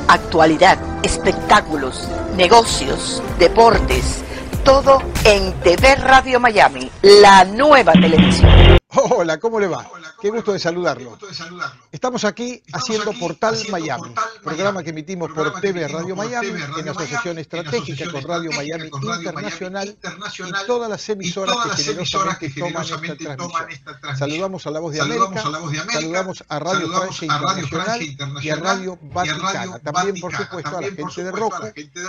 Actualidad, espectáculos, negocios, deportes, todo en TV Radio Miami, la nueva televisión. Hola, ¿cómo le va? Qué gusto de saludarlo. Estamos aquí haciendo Portal Miami, programa que emitimos por TV Radio Miami en asociación estratégica con Radio Miami Internacional y todas las emisoras que generosamente toman esta transmisión. Saludamos a La Voz de América, saludamos a Radio Francia Internacional y a Radio Vaticana. También, por supuesto, a la gente de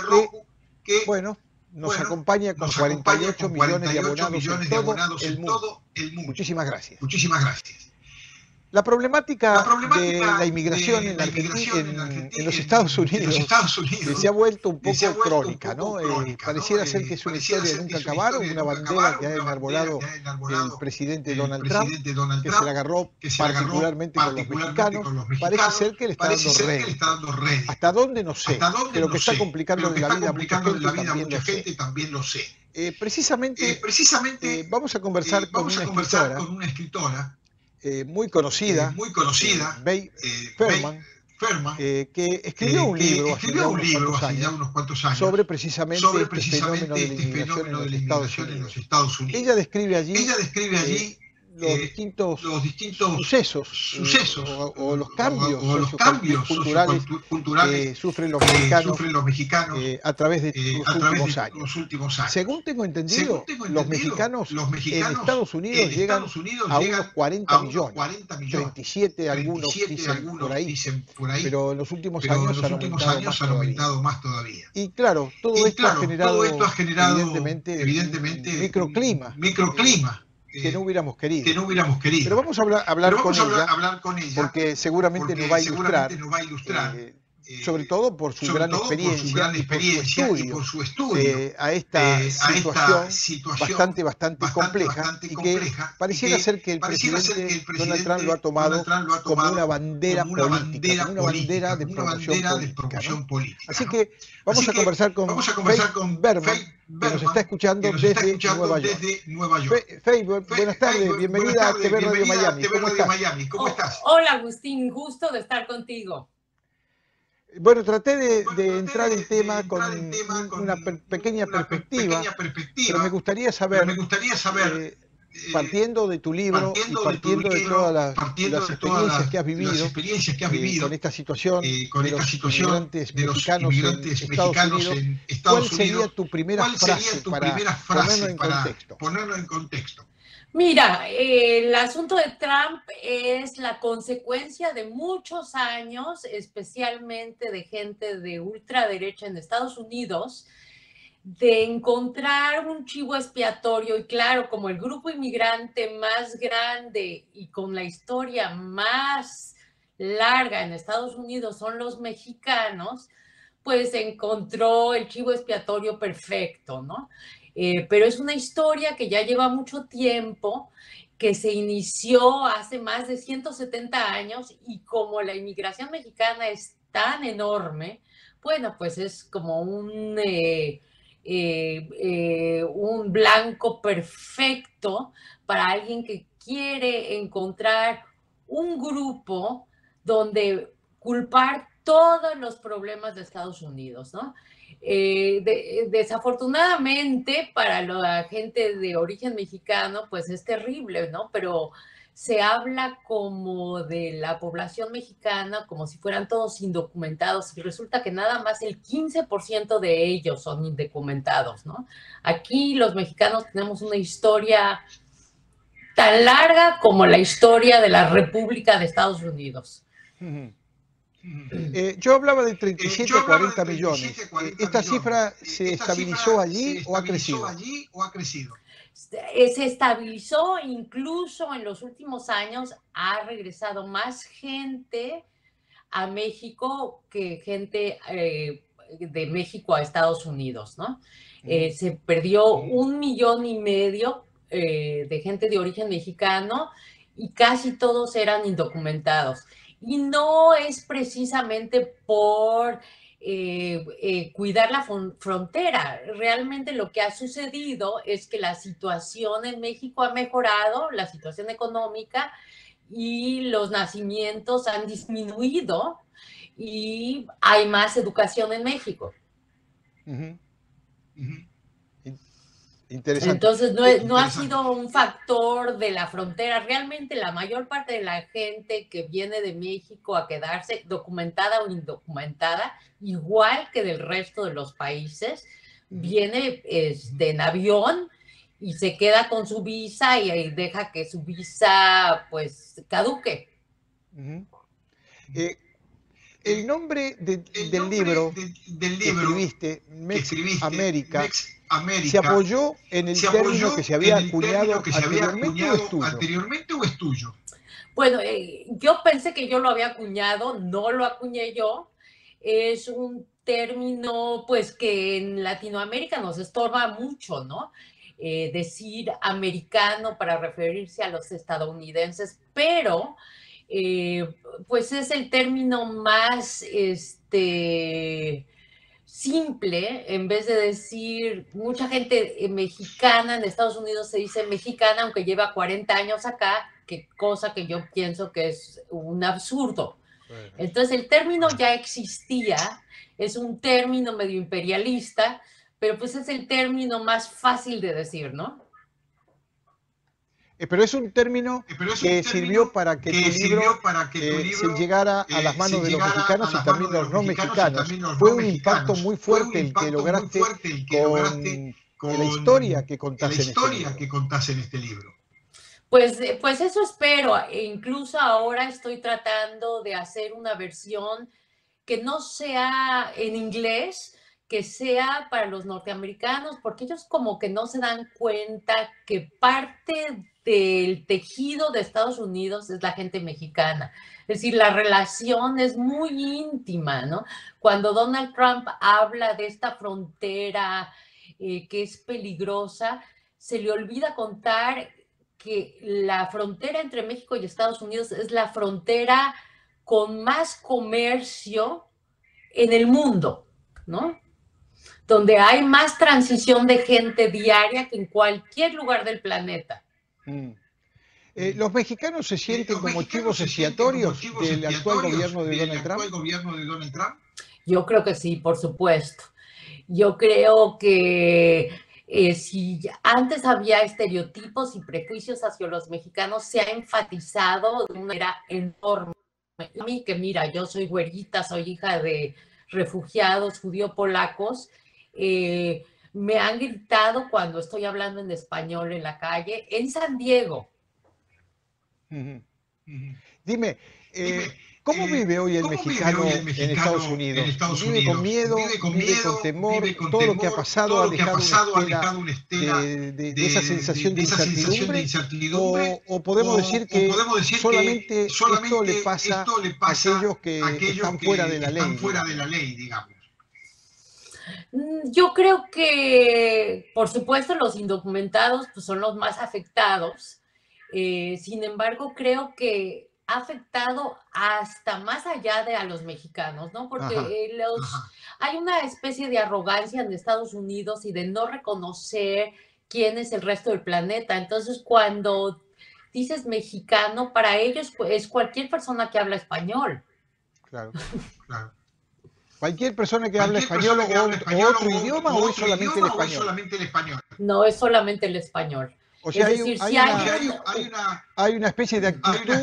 Roku, que, bueno, nos acompaña con 48 millones de abonados en todo el mundo. Muchísimas gracias. La problemática de la inmigración en los Estados Unidos se ha vuelto un poco crónica, ¿no? Pareciera ser que es una historia de nunca acabar, una bandera que ha enarbolado el presidente Donald Trump, que se la agarró particularmente con los mexicanos. Parece ser que le está dando rédito. ¿Hasta dónde? No sé. Pero que está complicando la vida a mucha gente también lo sé. Precisamente vamos a conversar con una escritora muy conocida, Bey Ferman, que escribió un libro hace ya unos cuantos años sobre precisamente este fenómeno de la inmigración en los Estados Unidos. Ella describe allí los distintos sucesos o los cambios culturales que sufren los mexicanos a través de los últimos años. Según tengo entendido, los mexicanos en Estados Unidos llegan a unos 40 millones, 37 algunos dicen por ahí, pero en los últimos años han aumentado más todavía. Y claro, todo esto ha generado evidentemente un microclima que no hubiéramos querido. Pero vamos a hablar con ella, porque seguramente nos va a ilustrar, sobre todo por su gran experiencia y por su estudio a esta situación bastante compleja y que pareciera ser que el presidente Donald Trump lo ha tomado como una bandera política, como una bandera de promoción política, ¿no? Así que vamos a conversar con Faye Berman, que nos está escuchando desde Nueva York. Faye, buenas tardes, bienvenida a TV Radio Miami. ¿Cómo estás? Hola Agustín, gusto de estar contigo. Bueno, traté de entrar en tema con una pequeña perspectiva, pero me gustaría saber, partiendo de tu libro y partiendo de todas las experiencias que has vivido con esta situación de los inmigrantes mexicanos en Estados Unidos, ¿cuál sería tu primera frase para ponerlo en contexto? Mira, el asunto de Trump es la consecuencia de muchos años, especialmente de gente de ultraderecha en Estados Unidos, de encontrar un chivo expiatorio. Y claro, como el grupo inmigrante más grande y con la historia más larga en Estados Unidos son los mexicanos, pues encontró el chivo expiatorio perfecto, ¿no? Pero es una historia que ya lleva mucho tiempo, que se inició hace más de 170 años y como la inmigración mexicana es tan enorme, bueno, pues es como un blanco perfecto para alguien que quiere encontrar un grupo donde culpar todos los problemas de Estados Unidos, ¿no? Desafortunadamente para la gente de origen mexicano, pues es terrible, ¿no? Pero se habla como de la población mexicana como si fueran todos indocumentados y resulta que nada más el 15% de ellos son indocumentados, ¿no? Aquí los mexicanos tenemos una historia tan larga como la historia de la República de Estados Unidos. Yo hablaba de 37 a 40 millones. ¿Esta cifra se estabilizó allí o ha crecido? Se estabilizó, incluso en los últimos años ha regresado más gente a México que gente de México a Estados Unidos, ¿no? Se perdió 1,5 millones de gente de origen mexicano y casi todos eran indocumentados. Y no es precisamente por cuidar la frontera. Realmente lo que ha sucedido es que la situación en México ha mejorado, la situación económica, y los nacimientos han disminuido y hay más educación en México. Interesante. Entonces no ha sido un factor de la frontera. Realmente la mayor parte de la gente que viene de México a quedarse, documentada o indocumentada, igual que del resto de los países, viene en avión y se queda con su visa y deja que su visa pues caduque. El nombre del libro que escribiste, Mex América, ¿se apoyó en el término que se había acuñado anteriormente o es tuyo? Bueno, yo pensé que yo lo había acuñado, no lo acuñé yo. Es un término pues que en Latinoamérica nos estorba mucho, ¿no? Decir americano para referirse a los estadounidenses, pero pues es el término más simple. En vez de decir, mucha gente mexicana en Estados Unidos se dice mexicana, aunque lleva 40 años acá, cosa que yo pienso que es un absurdo. Entonces el término ya existía, es un término medio imperialista, pero pues es el término más fácil de decir, ¿no? Pero es un término que sirvió para que tu libro se llegara a las manos de los mexicanos y también de los no mexicanos. Fue un impacto muy fuerte el que lograste con la historia que contás en este libro. Pues eso espero. Incluso ahora estoy tratando de hacer una versión que no sea en inglés, que sea para los norteamericanos, porque ellos como que no se dan cuenta que parte del tejido de Estados Unidos es la gente mexicana. Es decir, la relación es muy íntima, ¿no? Cuando Donald Trump habla de esta frontera que es peligrosa, se le olvida contar que la frontera entre México y Estados Unidos es la frontera con más comercio en el mundo, ¿no? Donde hay más transición de gente diaria que en cualquier lugar del planeta. ¿Los mexicanos se sienten como chivos expiatorios del actual gobierno de Donald Trump? Yo creo que sí, por supuesto. Yo creo que si antes había estereotipos y prejuicios hacia los mexicanos, se ha enfatizado de una manera enorme. A mí que mira, yo soy güerita, soy hija de refugiados judío-polacos, me han gritado cuando estoy hablando en español en la calle, en San Diego. Dime, ¿cómo vive hoy el mexicano en Estados Unidos? ¿Vive con miedo, vive con temor? ¿Todo lo que ha pasado ha dejado una estela de esa sensación de incertidumbre? ¿O podemos decir que solamente esto le pasa a aquellos que están fuera de la ley, digamos? Yo creo que, por supuesto, los indocumentados pues, son los más afectados. Sin embargo, creo que ha afectado hasta más allá de a los mexicanos, ¿no? Porque hay una especie de arrogancia en Estados Unidos y de no reconocer quién es el resto del planeta. Entonces, cuando dices mexicano, para ellos es cualquier persona que habla español. Claro, claro. ¿Cualquier persona que habla español o otro idioma o es solamente el español? No, es solamente el español. O sea, hay una especie de actitud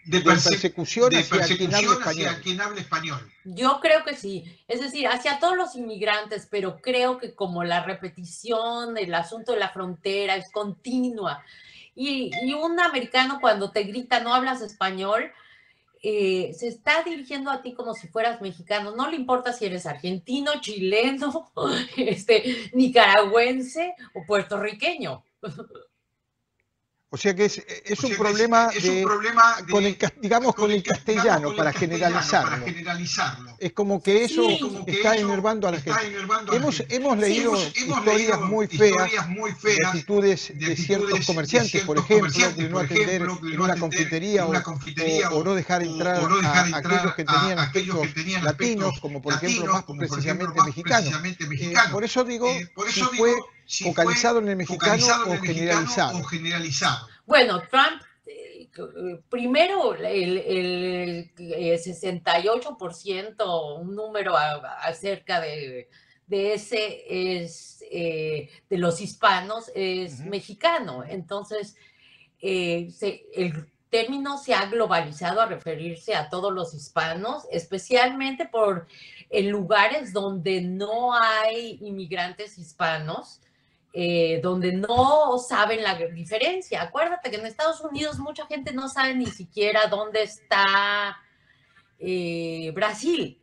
de persecución hacia quien habla español. Yo creo que sí. Es decir, hacia todos los inmigrantes, pero creo que como la repetición, el asunto de la frontera es continua. Y un americano cuando te grita, no hablas español, se está dirigiendo a ti como si fueras mexicano. No le importa si eres argentino, chileno, nicaragüense o puertorriqueño. O sea que es un problema con el castellano, para generalizarlo. Es como que eso está enervando a la gente. Hemos leído historias muy feas de actitudes de ciertos comerciantes, por ejemplo, de no atender en una confitería o no dejar entrar a aquellos que tenían aspectos latinos, como por ejemplo más precisamente mexicanos. Por eso digo, si fue focalizado en el mexicano o generalizado. Bueno, Trump primero el 68%, un número acerca de ese es de los hispanos, es mexicano. Entonces, el término se ha globalizado a referirse a todos los hispanos, especialmente en lugares donde no hay inmigrantes hispanos, donde no saben la diferencia. Acuérdate que en Estados Unidos mucha gente no sabe ni siquiera dónde está Brasil,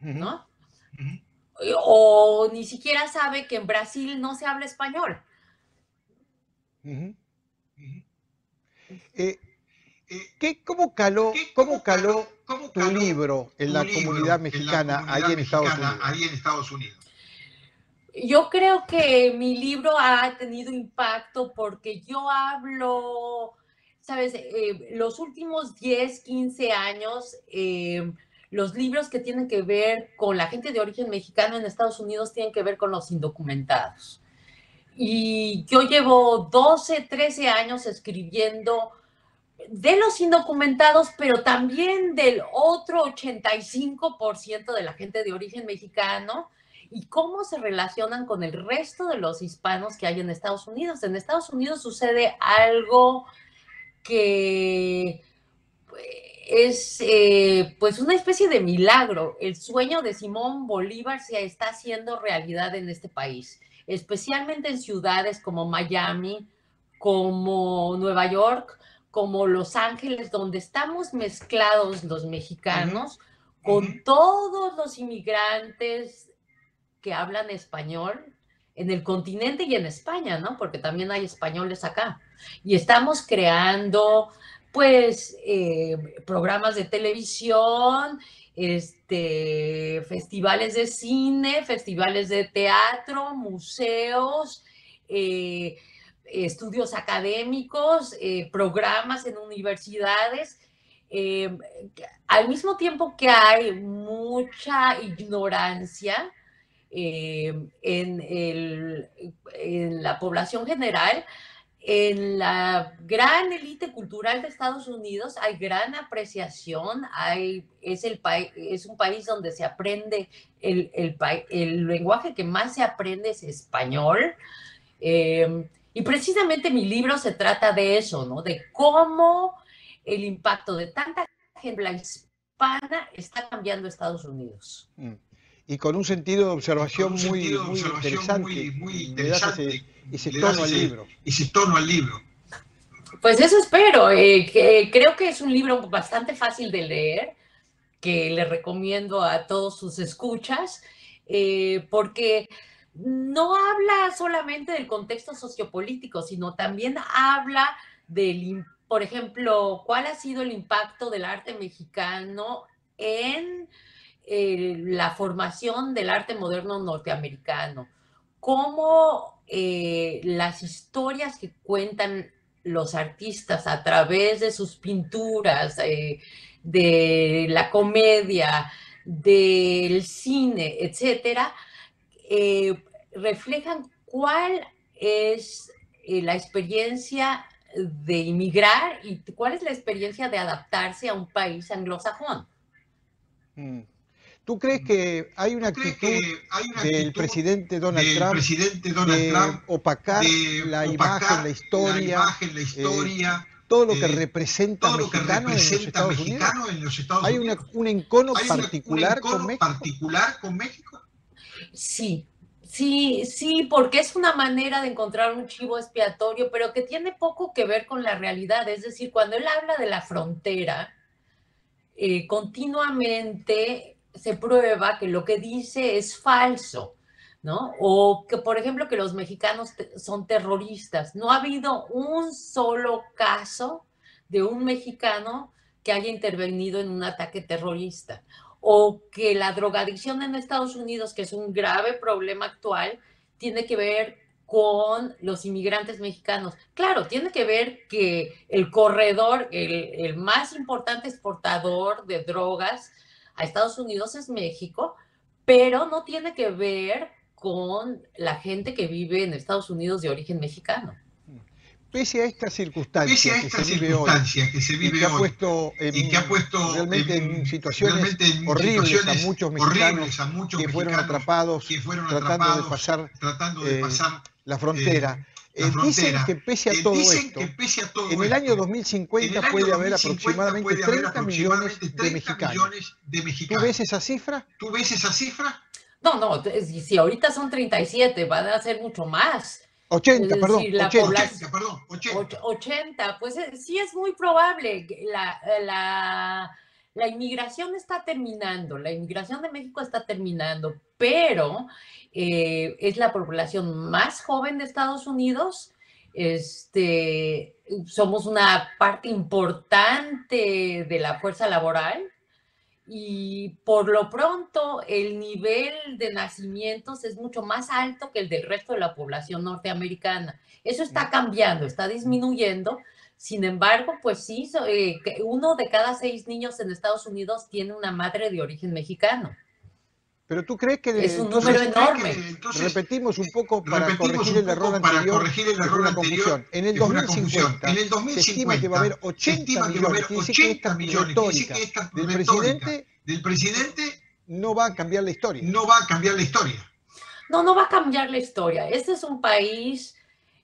¿no? O ni siquiera sabe que en Brasil no se habla español. ¿Cómo caló tu libro en la comunidad mexicana ahí en Estados Unidos? Yo creo que mi libro ha tenido impacto porque yo hablo, ¿sabes? Los últimos 10, 15 años, los libros que tienen que ver con la gente de origen mexicano en Estados Unidos tienen que ver con los indocumentados. Y yo llevo 12, 13 años escribiendo de los indocumentados, pero también del otro 85% de la gente de origen mexicano y cómo se relacionan con el resto de los hispanos que hay en Estados Unidos. En Estados Unidos sucede algo que es pues una especie de milagro. El sueño de Simón Bolívar se está haciendo realidad en este país, especialmente en ciudades como Miami, como Nueva York, como Los Ángeles, donde estamos mezclados los mexicanos con todos los inmigrantes que hablan español en el continente y en España, ¿no? Porque también hay españoles acá. Y estamos creando, pues, programas de televisión, festivales de cine, festivales de teatro, museos, estudios académicos, programas en universidades, al mismo tiempo que hay mucha ignorancia en la población general. En la gran élite cultural de Estados Unidos hay gran apreciación, es un país donde se aprende, el lenguaje que más se aprende es español, y precisamente mi libro se trata de eso, ¿no? De cómo el impacto de tanta gente hispana está cambiando Estados Unidos. Y con un sentido de observación muy interesante, le das ese tono al libro. Pues eso espero. Creo que es un libro bastante fácil de leer, que le recomiendo a todos sus escuchas, porque no habla solamente del contexto sociopolítico, sino también habla por ejemplo, cuál ha sido el impacto del arte mexicano en la formación del arte moderno norteamericano, cómo las historias que cuentan los artistas a través de sus pinturas, de la comedia, del cine, etcétera, reflejan cuál es la experiencia de inmigrar y cuál es la experiencia de adaptarse a un país anglosajón. ¿Tú crees que hay una actitud del presidente Donald Trump de opacar la imagen, la historia, todo lo que representa mexicano en los Estados Unidos? ¿Hay un encono particular con México? Sí, porque es una manera de encontrar un chivo expiatorio, pero que tiene poco que ver con la realidad. Es decir, cuando él habla de la frontera, continuamente se prueba que lo que dice es falso, ¿no? O que, por ejemplo, que los mexicanos son terroristas. No ha habido un solo caso de un mexicano que haya intervenido en un ataque terrorista. O que la drogadicción en Estados Unidos, que es un grave problema actual, tiene que ver con los inmigrantes mexicanos. Claro, tiene que ver que el corredor, el más importante exportador de drogas a Estados Unidos es México, pero no tiene que ver con la gente que vive en Estados Unidos de origen mexicano. pese a esta circunstancia que se vive hoy y que ha puesto realmente en situaciones horribles a muchos mexicanos que fueron atrapados tratando de pasar la frontera, dicen que pese a todo esto, en el año 2050 puede haber aproximadamente 30 millones de mexicanos. ¿Tú ves esa cifra? No, si ahorita son 37, van a ser mucho más. 80, perdón, decir, 80, pues sí es muy probable. La inmigración está terminando, la inmigración de México está terminando, pero es la población más joven de Estados Unidos. Somos una parte importante de la fuerza laboral. Y por lo pronto el nivel de nacimientos es mucho más alto que el del resto de la población norteamericana. Eso está cambiando, está disminuyendo. Sin embargo, pues sí, 1 de cada 6 niños en Estados Unidos tiene una madre de origen mexicano. Pero tú crees que es un número enorme. Repetimos un poco para corregir el error anterior, que fue una confusión. En el 2050 se estima que va a haber 80 millones. Quiere decir que esta retórica del presidente no va a cambiar la historia. No va a cambiar la historia. Este es un país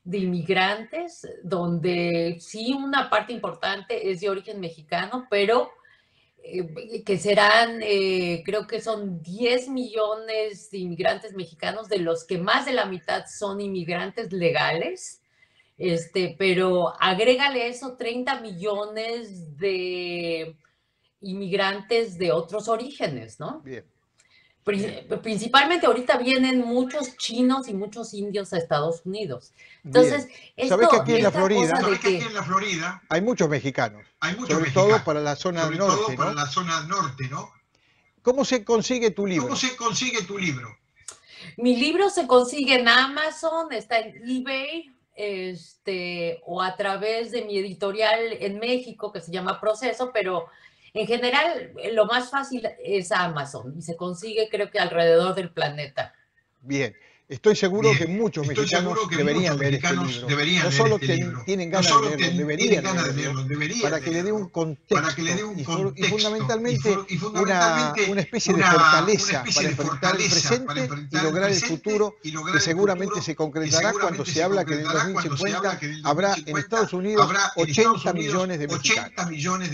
de inmigrantes donde sí una parte importante es de origen mexicano, pero que serán, creo que son 10 millones de inmigrantes mexicanos, de los que más de la mitad son inmigrantes legales, pero agrégale eso 30 millones de inmigrantes de otros orígenes, ¿no? Bien. Principalmente ahorita vienen muchos chinos y muchos indios a Estados Unidos. Entonces, ¿sabés que aquí en la Florida hay muchos mexicanos? Sobre todo para la zona norte, ¿no? ¿Cómo se consigue tu libro? Mi libro se consigue en Amazon, está en eBay, o a través de mi editorial en México que se llama Proceso, pero en general, lo más fácil es Amazon y se consigue, creo que alrededor del planeta. Bien, estoy seguro que muchos mexicanos deberían leer este libro. No solo tienen ganas de leerlo, deberían leerlo, para que le dé un contexto y fundamentalmente una especie de fortaleza para enfrentar el presente y lograr el futuro que seguramente se concretará cuando se habla que en el 2050 habrá en Estados Unidos 80 millones de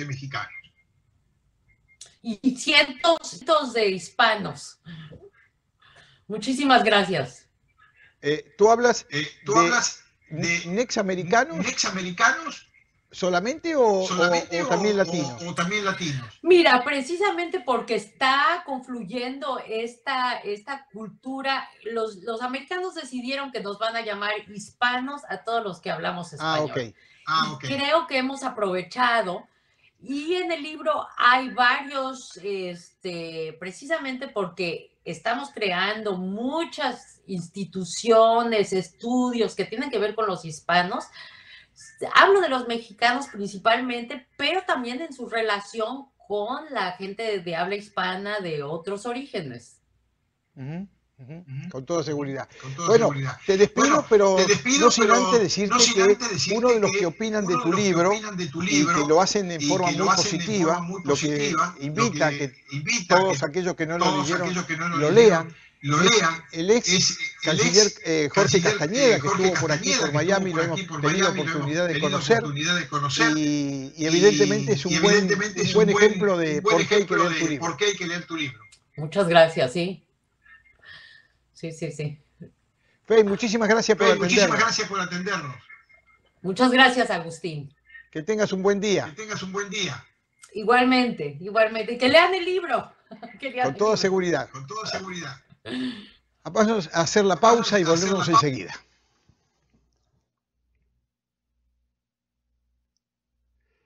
mexicanos. Y cientos de hispanos. Muchísimas gracias. ¿Tú hablas de nexamericanos solamente o también latinos? Mira, precisamente porque está confluyendo esta cultura, los americanos decidieron que nos van a llamar hispanos a todos los que hablamos español. Okay. Creo que hemos aprovechado. Y en el libro hay varios, precisamente porque estamos creando muchas instituciones, estudios que tienen que ver con los hispanos. Hablo de los mexicanos principalmente, pero también en su relación con la gente de habla hispana de otros orígenes. Con toda seguridad. Bueno, te despido, pero no sin antes decirte que uno de los que opinan de tu libro y que lo hacen en forma muy positiva, lo que invita a que todos aquellos que no lo leyeron lo lean, el ex canciller Jorge Castañeda, que estuvo por aquí, por Miami, lo hemos tenido oportunidad de conocer, y evidentemente es un buen ejemplo de por qué hay que leer tu libro. Muchas gracias, sí. Sí. Fey, muchísimas gracias por atendernos. Muchas gracias, Agustín. Que tengas un buen día. Igualmente. Y que lean el libro. Con toda seguridad. Vamos a hacer la pausa y volvemos enseguida.